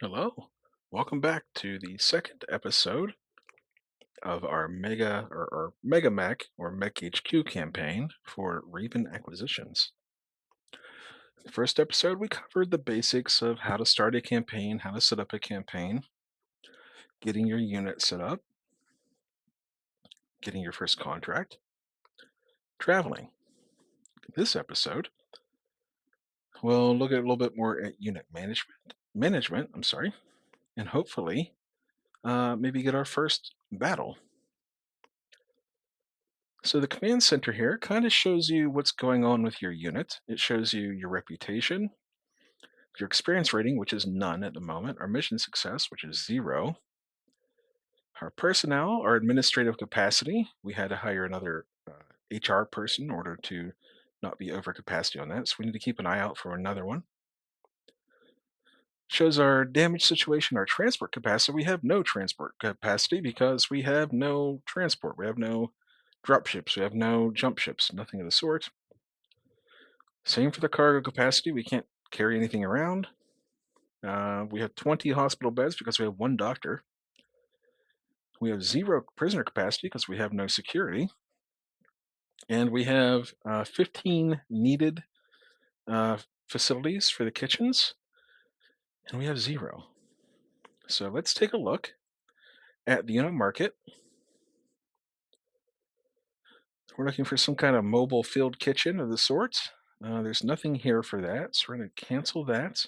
Hello. Welcome back to the second episode of our Mega Mac or MekHQ campaign for Raven acquisitions. The first episode, we covered the basics of how to start a campaign, how to set up a campaign, getting your unit set up, getting your first contract, traveling. This episode, we'll look at a little bit more at unit management, and hopefully maybe get our first battle. So the command center here kind of shows you what's going on with your unit. It shows you your reputation, your experience rating, which is none at the moment, our mission success, which is 0, our personnel, our administrative capacity. We had to hire another HR person in order to not be over capacity on that, so we need to keep an eye out for another one. Shows our damage situation, our transport capacity. We have no transport capacity because we have no transport. We have no drop ships. We have no jump ships, nothing of the sort. Same for the cargo capacity. We can't carry anything around. We have 20 hospital beds because we have one doctor. We have 0 prisoner capacity because we have no security. And we have 15 needed uh, facilities for the kitchens, and we have 0. So let's take a look at the unit market. We're looking for some kind of mobile field kitchen of the sort. There's nothing here for that, so we're going to cancel that.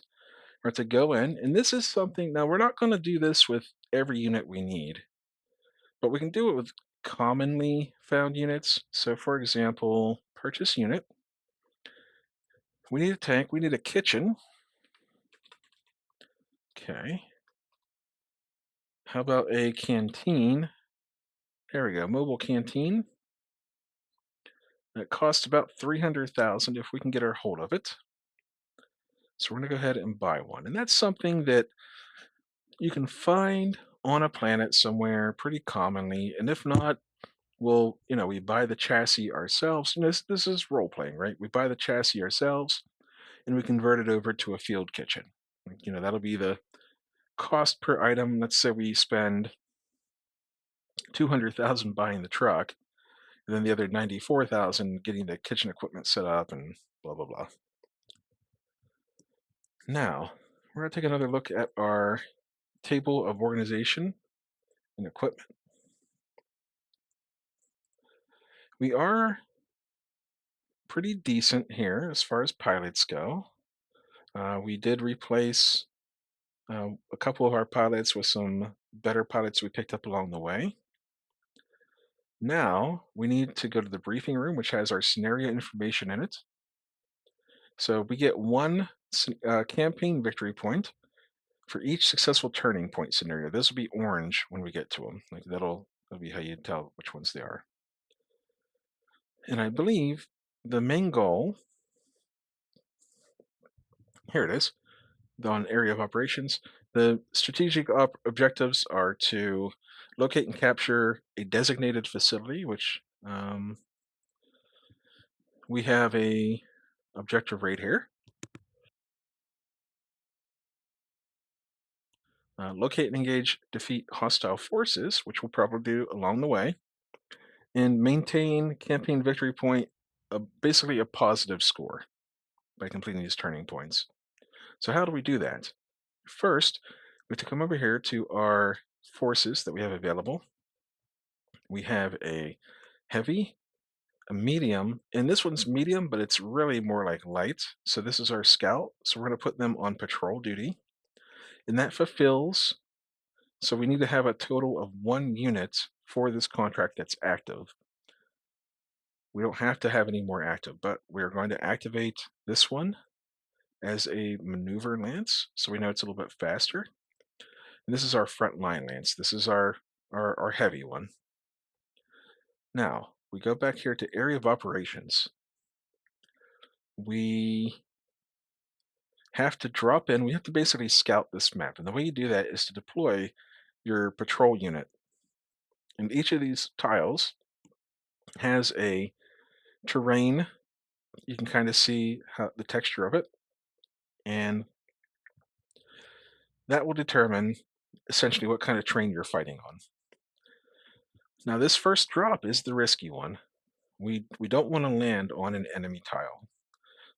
We're going to go in, and this is something, now we're not going to do this with every unit we need, but we can do it with commonly found units. So for example, purchase unit. We need a tank, we need a kitchen. Okay. How about a canteen? There we go, mobile canteen. That costs about 300,000 if we can get our hold of it. So we're going to go ahead and buy one. And that's something that you can find on a planet somewhere pretty commonly. And if not, we buy the chassis ourselves. And this is role playing, right? We buy the chassis ourselves and we convert it over to a field kitchen. That'll be the cost per item. Let's say we spend 200,000 buying the truck, and then the other 94,000 getting the kitchen equipment set up and blah blah blah. Now, we're going to take another look at our table of organization and equipment. We are pretty decent here as far as pilots go. We did replace a couple of our pilots with some better pilots we picked up along the way. Now we need to go to the briefing room, which has our scenario information in it. So we get one campaign victory point for each successful turning point scenario. This will be orange when we get to them. Like that'll be how you tell which ones they are. And I believe the main goal, here it is, on area of operations. The strategic objectives are to locate and capture a designated facility, which we have a objective right here. Locate and engage, defeat hostile forces, which we'll probably do along the way, and maintain campaign victory point, basically a positive score by completing these turning points. So how do we do that? First, we have to come over here to our forces that we have available. We have a heavy, a medium, and this one's medium, but it's really more like light. So this is our scout. So we're going to put them on patrol duty, and that fulfills. So we need to have a total of 1 unit for this contract that's active. We don't have to have any more active, but we're going to activate this one as a maneuver lance, so we know it's a little bit faster. And this is our front line lance. This is our heavy one. Now, we go back here to area of operations. We have to drop in, we have to basically scout this map. And the way you do that is to deploy your patrol unit. And each of these tiles has a terrain. You can kind of see the texture of it. And That will determine essentially what kind of terrain you're fighting on. Now, this first drop is the risky one. We don't want to land on an enemy tile,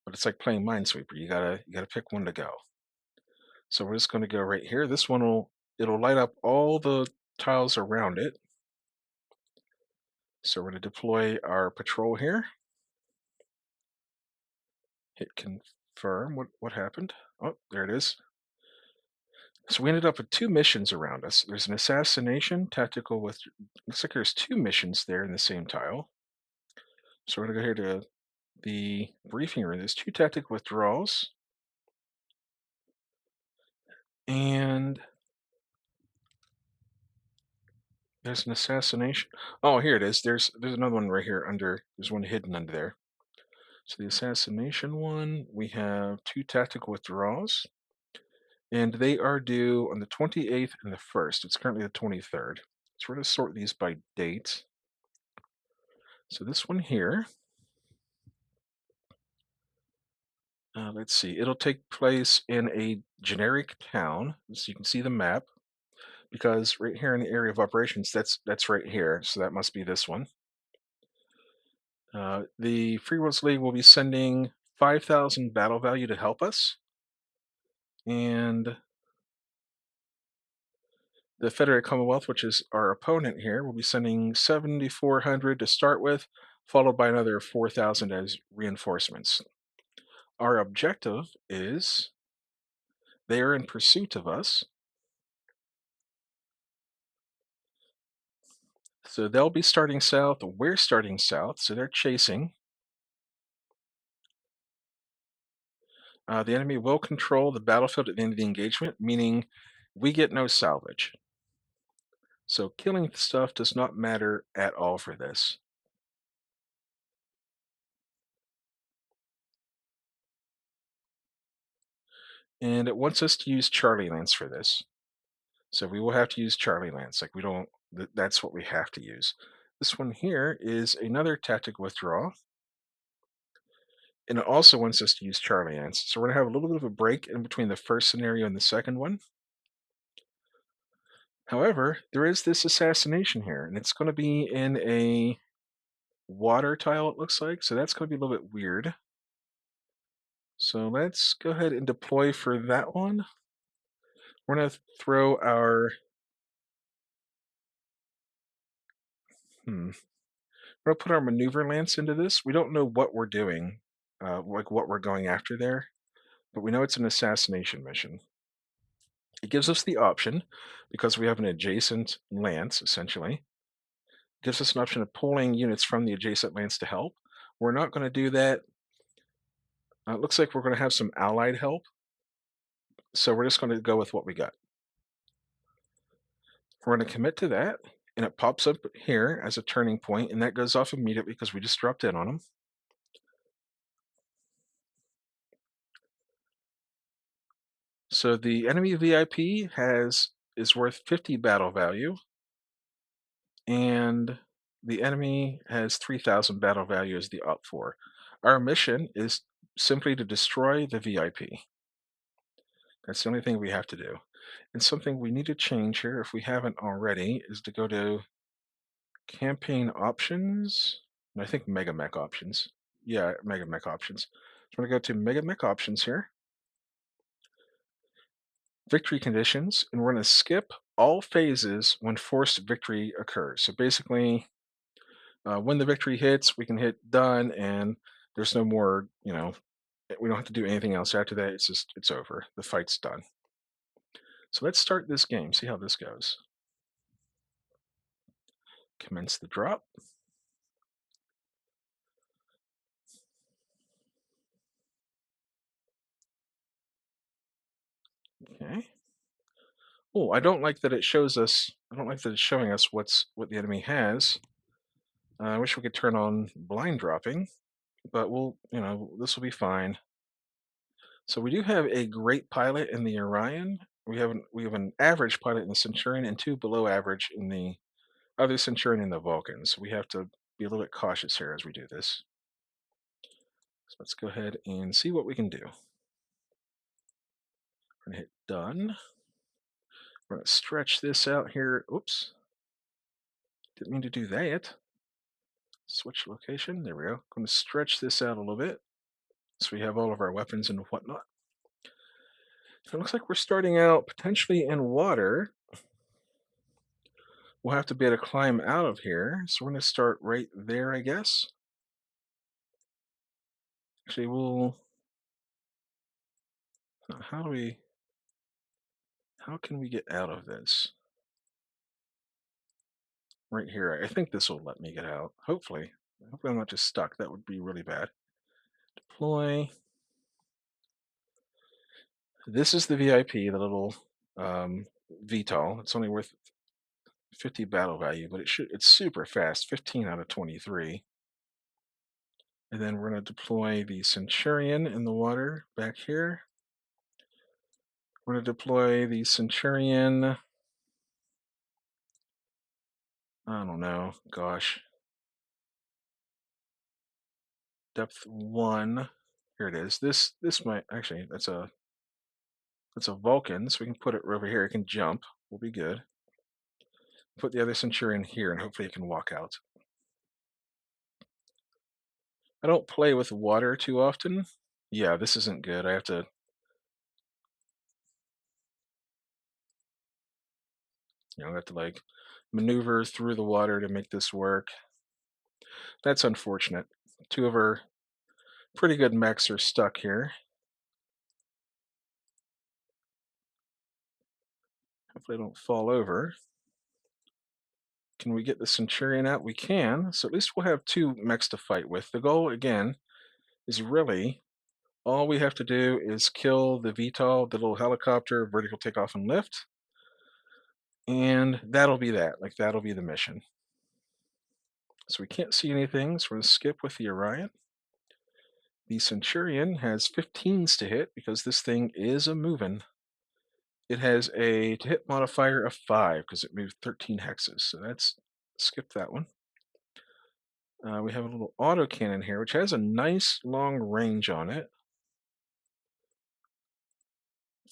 but it's like playing Minesweeper. You gotta pick one to go. So we're just going to go right here. This one it'll light up all the tiles around it. So we're going to deploy our patrol here. Hit confirm. What happened? Oh, there it is. So we ended up with two missions around us. There's an assassination, tactical with. Looks like there's two missions there in the same tile. So we're gonna go here to the briefing room. There's two tactical withdrawals, and there's an assassination. Oh, here it is. There's another one right here under. There's one hidden under there. So the assassination one, we have two tactical withdrawals, and they are due on the 28th and the 1st. It's currently the 23rd. So we're going to sort these by date. So this one here, let's see, it'll take place in a generic town. So you can see the map, because right here in the area of operations, that's right here. So that must be this one. The Free Worlds League will be sending 5,000 battle value to help us, and the Federated Commonwealth, which is our opponent here, will be sending 7,400 to start with, followed by another 4,000 as reinforcements. Our objective is they are in pursuit of us, so they'll be starting south. We're starting south, so they're chasing. The enemy will control the battlefield at the end of the engagement, meaning we get no salvage. So killing stuff does not matter at all for this. And it wants us to use Charlie Lance for this. So we will have to use Charlie Lance. Like, we don't, that's what we have to use. This one here is another tactic withdrawal. And it also wants us to use Charlie Lance. So we're going to have a little bit of a break in between the first scenario and the second one. However, there is this assassination here, and it's going to be in a water tile, it looks like. So that's going to be a little bit weird. So let's go ahead and deploy for that one. We're going to throw our... We're going to put our maneuver lance into this. We don't know what we're doing, like what we're going after there, but we know it's an assassination mission. It gives us the option, because we have an adjacent lance, essentially, it gives us an option of pulling units from the adjacent lance to help. We're not going to do that. It looks like we're going to have some allied help, so we're just going to go with what we got. We're going to commit to that, and it pops up here as a turning point, and that goes off immediately because we just dropped in on them. So the enemy VIP is worth 50 battle value, and the enemy has 3,000 battle value as the op4. Our mission is simply to destroy the VIP. That's the only thing we have to do. And something we need to change here, if we haven't already, is to go to campaign options. And I think Mega Mech options. Yeah, Mega Mech options. So I'm going to go to Mega Mech options here. Victory conditions, and we're going to skip all phases when forced victory occurs. So basically, when the victory hits, we can hit done, and there's no more, we don't have to do anything else after that. It's over. The fight's done. So let's start this game, see how this goes. Commence the drop. Okay. Oh, I don't like that it shows us, I don't like that it's showing us what the enemy has. I wish we could turn on blind dropping, but this will be fine. So we do have a great pilot in the Orion. We have an average pilot in the Centurion, and two below average in the other Centurion in the Vulcan. So we have to be a little bit cautious here as we do this. So let's go ahead and see what we can do. We're gonna hit done. We're going to stretch this out here. Oops, didn't mean to do that. Switch location. There we go. Going to stretch this out a little bit so we have all of our weapons and whatnot. So it looks like we're starting out potentially in water. We'll have to be able to climb out of here. So we're going to start right there, I guess. Actually, how can we get out of this? Right here. I think this will let me get out. Hopefully. Hopefully I'm not just stuck. That would be really bad. Deploy. This is the VIP, the little VTOL. It's only worth 50 battle value, but it's super fast, 15 out of 23. And then we're going to deploy the Centurion in the water back here. We're going to deploy the Centurion. I don't know, gosh. Depth 1. Here it is. This might actually that's a Vulcan, so we can put it over here. It can jump. We'll be good. Put the other Centurion here, and hopefully it can walk out. I don't play with water too often. Yeah, this isn't good. I have to like maneuver through the water to make this work. That's unfortunate. Two of our pretty good mechs are stuck here. Hopefully they don't fall over. Can we get the Centurion out? We can. So at least we'll have two mechs to fight with. The goal, again, is really all we have to do is kill the VTOL, the little helicopter, vertical takeoff and lift. And that'll be that. Like, that'll be the mission. So we can't see anything, so we're going to skip with the Orion. The Centurion has 15s to hit because this thing is a moving. It has a to hit modifier of 5 because it moved 13 hexes. So that's skip that one. We have a little autocannon here, which has a nice long range on it.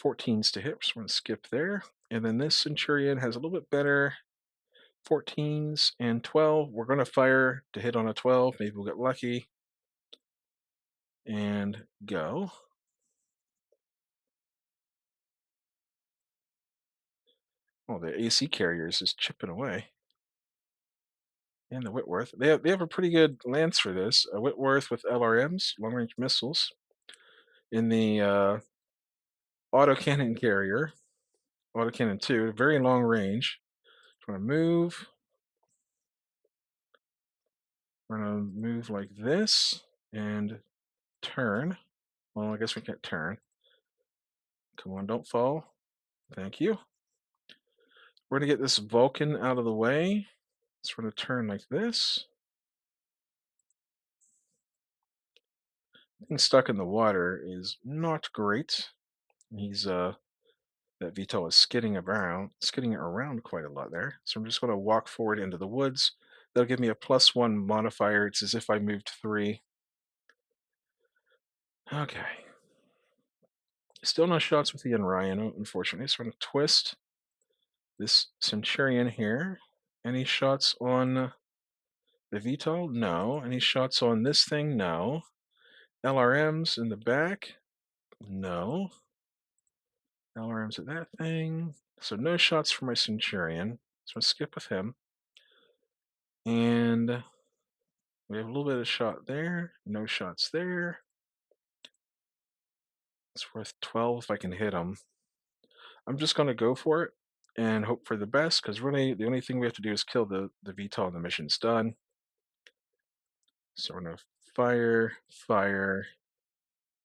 14s to hit, so we're going to skip there. And then this Centurion has a little bit better 14s and 12. We're going to fire to hit on a 12. Maybe we'll get lucky. And go. Oh, the AC carriers is chipping away. And the Whitworth. They have a pretty good lance for this. A Whitworth with LRMs, long range missiles. In the autocannon carrier, autocannon 2, very long range. I'm going to move. We're going to move like this and turn. Well, I guess we can't turn. Come on, don't fall. Thank you. We're going to get this Vulcan out of the way. So we're going to turn like this. Being stuck in the water is not great. He's that VTOL is skidding around quite a lot there. So I'm just going to walk forward into the woods. That'll give me a +1 modifier. It's as if I moved 3. Okay. Still no shots with the Orion, unfortunately. So I'm going to twist this Centurion here. Any shots on the VTOL? No. Any shots on this thing? No. LRMs in the back? No. LRMs at that thing. So no shots for my Centurion. So I'll skip with him. And we have a little bit of shot there. No shots there. It's worth 12 if I can hit him. I'm just going to go for it and hope for the best, because really the only thing we have to do is kill the VTOL and the mission's done. So we're going to fire,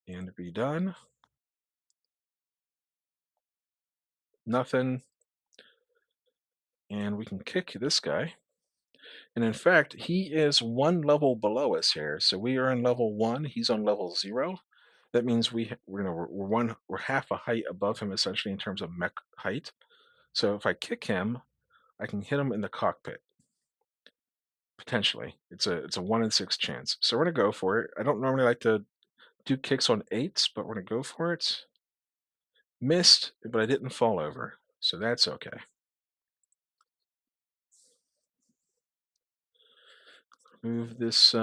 and be done. Nothing. And we can kick this guy. And in fact, he is 1 level below us here. So we are on level 1. He's on level 0. That means we're half a height above him essentially in terms of mech height. So if I kick him, I can hit him in the cockpit. Potentially. It's a 1 in 6 chance. So we're gonna go for it. I don't normally like to do kicks on 8s, but we're gonna go for it. Missed, but I didn't fall over. So that's okay. Move this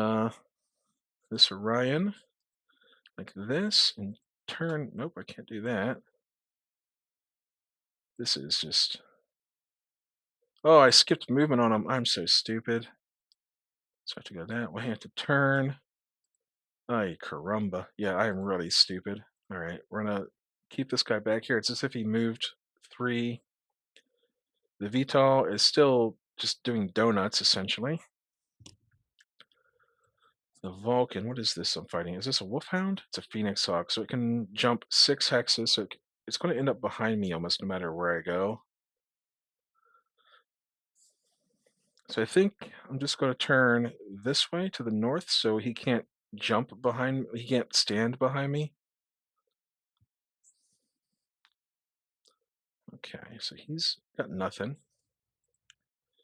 Orion like this and turn. Nope, I can't do that. This is just. Oh, I skipped movement on him. I'm so stupid. So I have to go that way. I have to turn. Ay, caramba. Yeah, I am really stupid. All right, we're gonna keep this guy back here. It's as if he moved 3. The VTOL is still just doing donuts, essentially. The Vulcan, what is this I'm fighting? Is this a Wolfhound? It's a Phoenix Hawk, so it can jump 6 hexes, so it's going to end up behind me almost no matter where I go. So I think I'm just going to turn this way to the north so he can't jump behind, he can't stand behind me. Okay, so he's got nothing.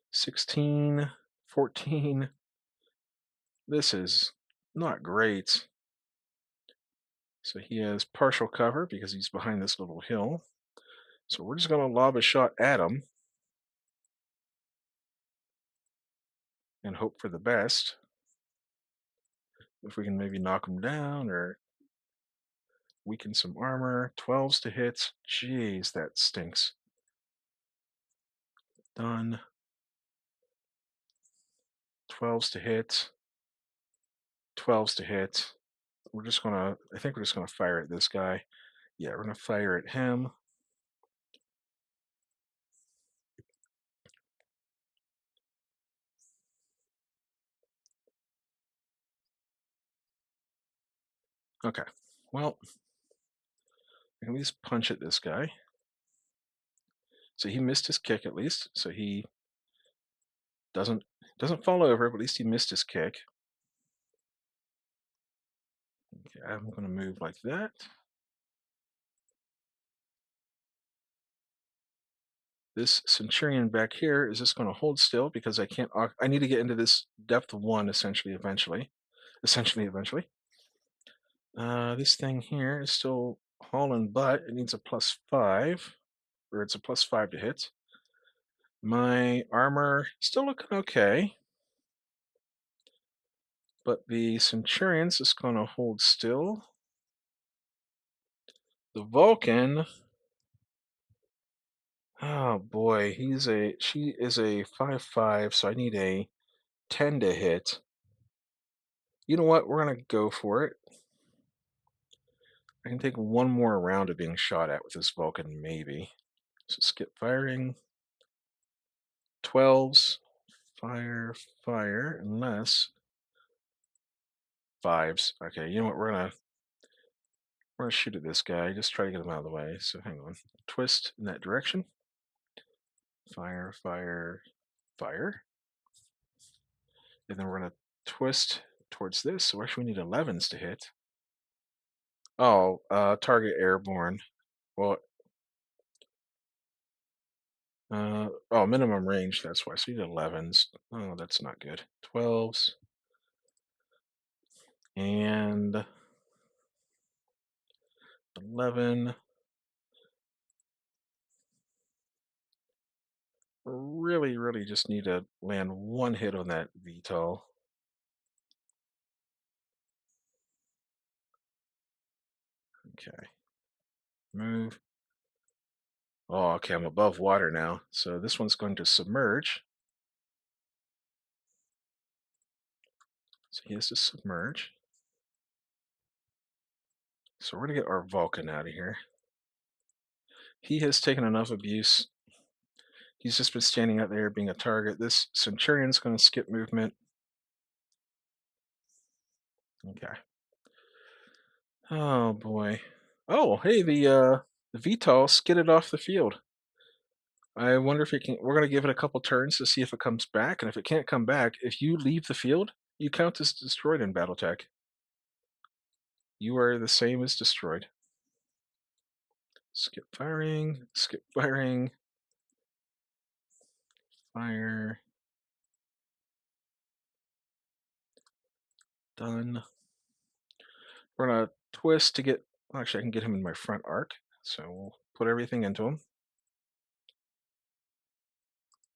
16, 14. This is not great. So he has partial cover because he's behind this little hill. So we're just going to lob a shot at him and hope for the best. If we can maybe knock him down or weaken some armor. 12s to hit. Jeez, that stinks. Done. 12s to hit. 12s to hit. We're just going to, I think we're just going to fire at this guy. Yeah, we're going to fire at him. Okay, well, I can at least punch at this guy. So he missed his kick at least. So he doesn't fall over, but at least he missed his kick. Okay, I'm going to move like that. This Centurion back here is just going to hold still because I can't. I need to get into this depth 1 essentially eventually. This thing here is still hauling butt. It needs a +5, or it's a +5 to hit. My armor still looking okay, but the Centurion's just going to hold still. The Vulcan, oh boy, she is a 5/5, so I need a 10 to hit. You know what? We're gonna go for it. I can take one more round of being shot at with this Vulcan, maybe. So skip firing. 12s. Fire, fire, unless 5s. Okay, you know what? We're gonna shoot at this guy. Just try to get him out of the way. So hang on. Twist in that direction. Fire, fire, fire. And then we're gonna twist towards this. So actually we need 11s to hit. Oh, target airborne. Well, oh, minimum range, that's why. So you need 11s. Oh, that's not good. 12s. And 11. Really, really just need to land one hit on that VTOL. Okay. Move. Oh, okay, I'm above water now. So this one's going to submerge. So he has to submerge. So we're going to get our Vulcan out of here. He has taken enough abuse. He's just been standing out there being a target. This Centurion's going to skip movement. Okay. Oh boy. Oh, hey, the VTOL skidded off the field. I wonder if it can. We're going to give it a couple turns to see if it comes back, and if it can't come back, if you leave the field, you count as destroyed in BattleTech. You are the same as destroyed. Skip firing, skip firing, fire. Done. We're going to twist to get. Actually, I can get him in my front arc, so we'll put everything into him.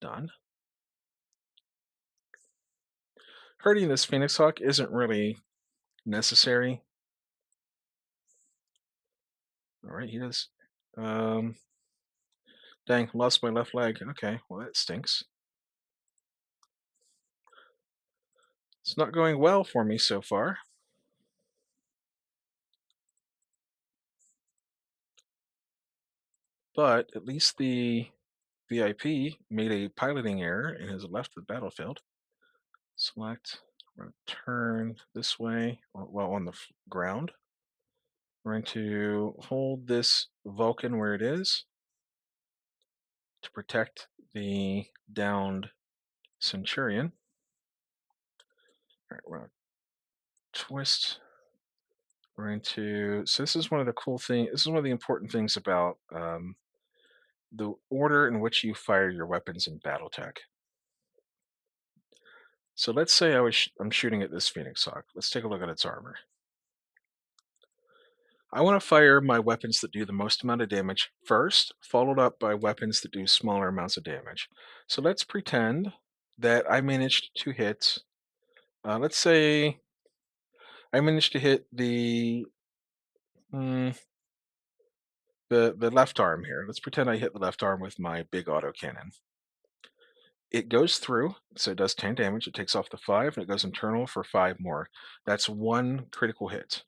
Done. Hurting this Phoenix Hawk isn't really necessary. All right, he does. Um, Dang, lost my left leg. Okay, well, that stinks. It's not going well for me so far. But at least the VIP made a piloting error and has left the battlefield. Select, we're going to turn this way while on the ground. We're going to hold this Vulcan where it is to protect the downed Centurion. All right, we're going to twist. We're going to, so this is one of the cool things, this is one of the important things about the order in which you fire your weapons in Battletech. So let's say I'm shooting at this Phoenix Hawk. Let's take a look at its armor. I want to fire my weapons that do the most amount of damage first, followed up by weapons that do smaller amounts of damage. So let's pretend that I managed to hit, let's say I managed to hit mm, the left arm here. Let's pretend I hit the left arm with my big autocannon. It goes through, so it does 10 damage. It takes off the 5, and it goes internal for 5 more. That's 1 critical hit.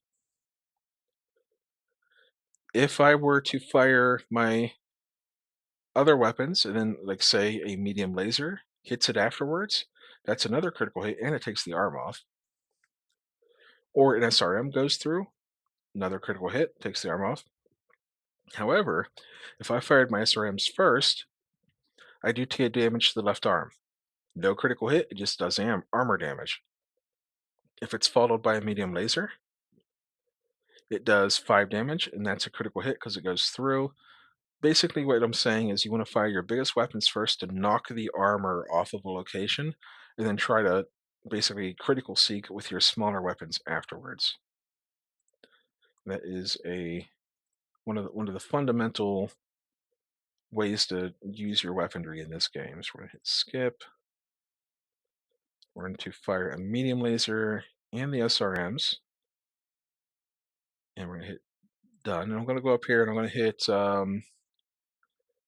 If I were to fire my other weapons, and then, like, say, a medium laser hits it afterwards, that's another critical hit, and it takes the arm off. Or an SRM goes through, another critical hit, takes the arm off. However, if I fired my SRMs first, I do take damage to the left arm. No critical hit, it just does armor damage. If it's followed by a medium laser, it does 5 damage, and that's a critical hit because it goes through. Basically, what I'm saying is you want to fire your biggest weapons first to knock the armor off of a location, and then try to basically critical seek with your smaller weapons afterwards. That is one of the fundamental ways to use your weaponry in this game. So we're going to hit skip. We're going to fire a medium laser and the SRMs, and we're going to hit done. And I'm going to go up here and I'm going to hit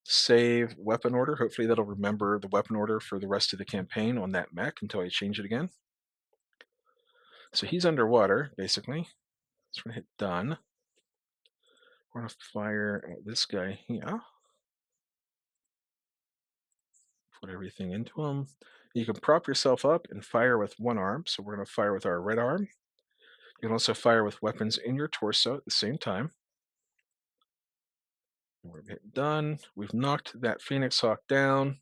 save weapon order. Hopefully that'll remember the weapon order for the rest of the campaign on that mech until I change it again. So he's underwater, basically. So we're going to hit done. We're going to fire at this guy here. Put everything into him. You can prop yourself up and fire with one arm. So we're going to fire with our right arm. You can also fire with weapons in your torso at the same time. We're going to hit done. We've knocked that Phoenix Hawk down.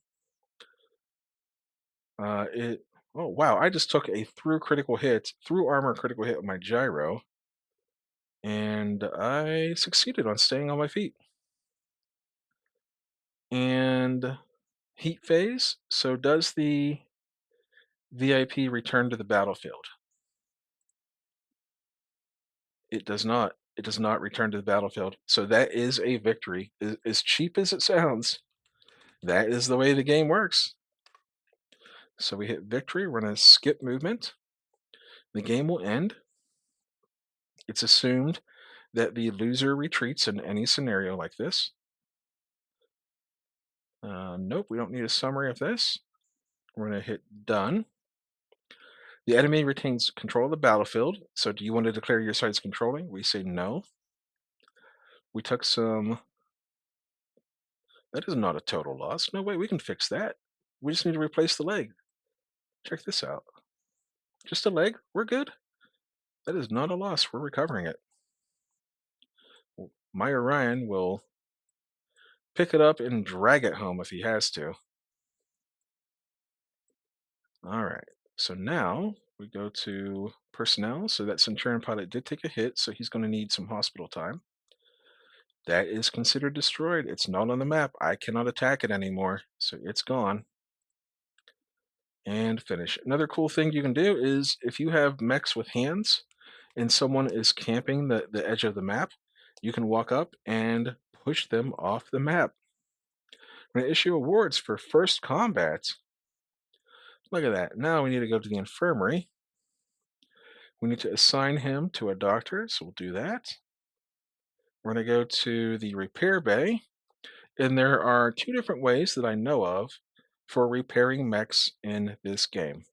Oh wow, I just took a through armor critical hit with my gyro, and I succeeded on staying on my feet. And heat phase, so does the VIP return to the battlefield? It does not. It does not return to the battlefield. So that is a victory. As cheap as it sounds, that is the way the game works. So we hit victory. We're going to skip movement. The game will end. It's assumed that the loser retreats in any scenario like this. Nope, we don't need a summary of this. We're going to hit done. The enemy retains control of the battlefield. So do you want to declare your sides controlling? We say no. We took some... That is not a total loss. No way, we can fix that. We just need to replace the leg. Check this out. Just a leg, we're good. That is not a loss, we're recovering it. My Orion will pick it up and drag it home if he has to. All right, so now we go to personnel. So that Centurion pilot did take a hit, so he's going to need some hospital time. That is considered destroyed. It's not on the map. I cannot attack it anymore, so it's gone. And finish. Another cool thing you can do is if you have mechs with hands and someone is camping the edge of the map, you can walk up and push them off the map. We're going to issue awards for first combat. Look at that. Now we need to go to the infirmary. We need to assign him to a doctor, so we'll do that. We're going to go to the repair bay, and there are two different ways that I know of for repairing mechs in this game.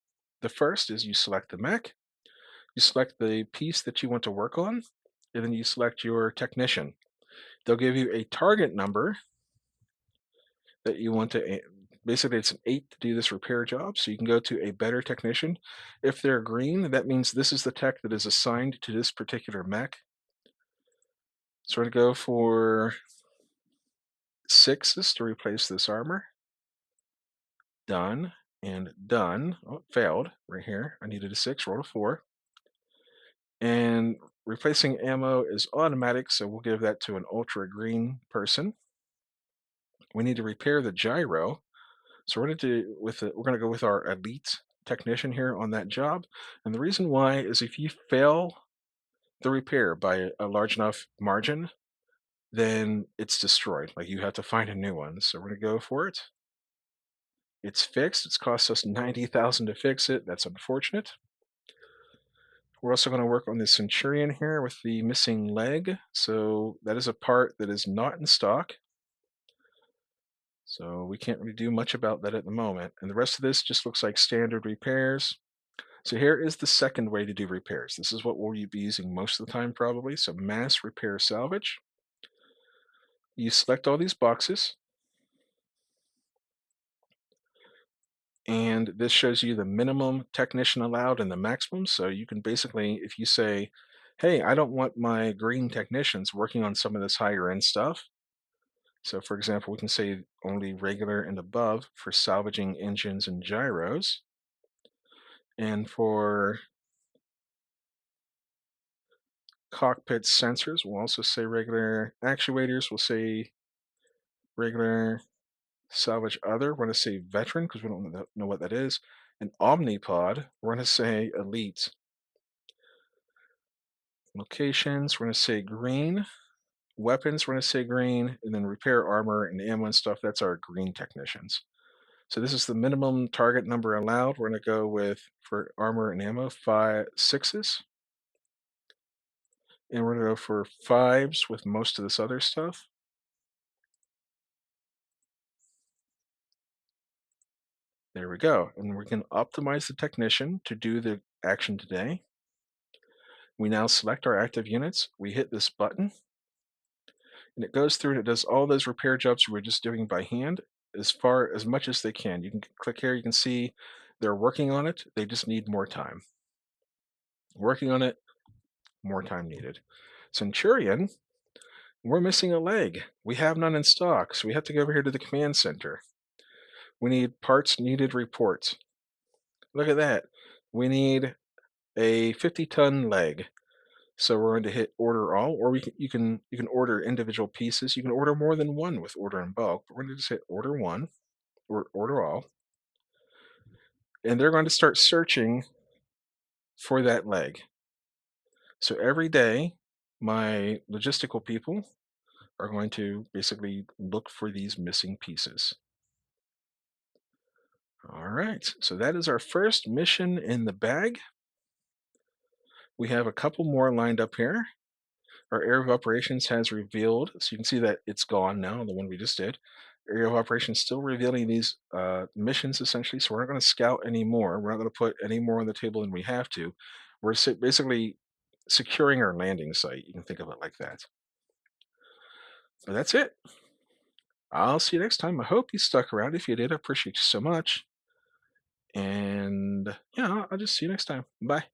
The first is you select the mech, you select the piece that you want to work on, and then you select your technician. They'll give you a target number that you want to basically it's an 8 to do this repair job, so you can go to a better technician. If they're green, that means this is the tech that is assigned to this particular mech. So we're going to go for 6s to replace this armor. Done and done. Oh, it failed right here. I needed a 6, rolled a 4. And replacing ammo is automatic, so we'll give that to an ultra green person. We need to repair the gyro. So we're going to go with our elite technician here on that job. And the reason why is if you fail the repair by a large enough margin, then it's destroyed. Like you have to find a new one. So we're going to go for it. It's fixed. It's cost us 90,000 to fix it. That's unfortunate. We're also going to work on the Centurion here with the missing leg. So that is a part that is not in stock. So we can't really do much about that at the moment. And the rest of this just looks like standard repairs. So here is the second way to do repairs. This is what we'll be using most of the time probably. So mass repair salvage. You select all these boxes. And this shows you the minimum technician allowed and the maximum. So you can basically, if you say, hey, I don't want my green technicians working on some of this higher end stuff. So for example, we can say only regular and above for salvaging engines and gyros. And for cockpit sensors, we'll also say regular. Actuators, we'll say regular. Salvage other, we're going to say veteran because we don't know what that is. And omnipod, we're going to say elite. Locations, we're going to say green. Weapons, we're going to say green. And then repair armor and ammo and stuff, that's our green technicians. So this is the minimum target number allowed. We're going to go with, for armor and ammo, 6s. And we're going to go for 5s with most of this other stuff. There we go. And we can optimize the technician to do the action today. We now select our active units. We hit this button, and it goes through and it does all those repair jobs we were just doing by hand as much as they can. You can click here. You can see they're working on it. They just need more time. Working on it, more time needed. Centurion, we're missing a leg. We have none in stock, so we have to go over here to the command center. We need parts needed reports. Look at that. We need a 50-ton leg. So we're going to hit order all, or you can order individual pieces. You can order more than one with order in bulk. But we're going to just hit order one or order all, and they're going to start searching for that leg. So every day, my logistical people are going to basically look for these missing pieces. All right, so that is our first mission in the bag. We have a couple more lined up here. Our area of operations has revealed, so you can see that it's gone now, the one we just did. Area of operations still revealing these missions essentially, so we're not going to scout anymore. We're not going to put any more on the table than we have to. We're basically securing our landing site. You can think of it like that. But that's it. I'll see you next time. I hope you stuck around. If you did, I appreciate you so much. And yeah, I'll just see you next time. Bye.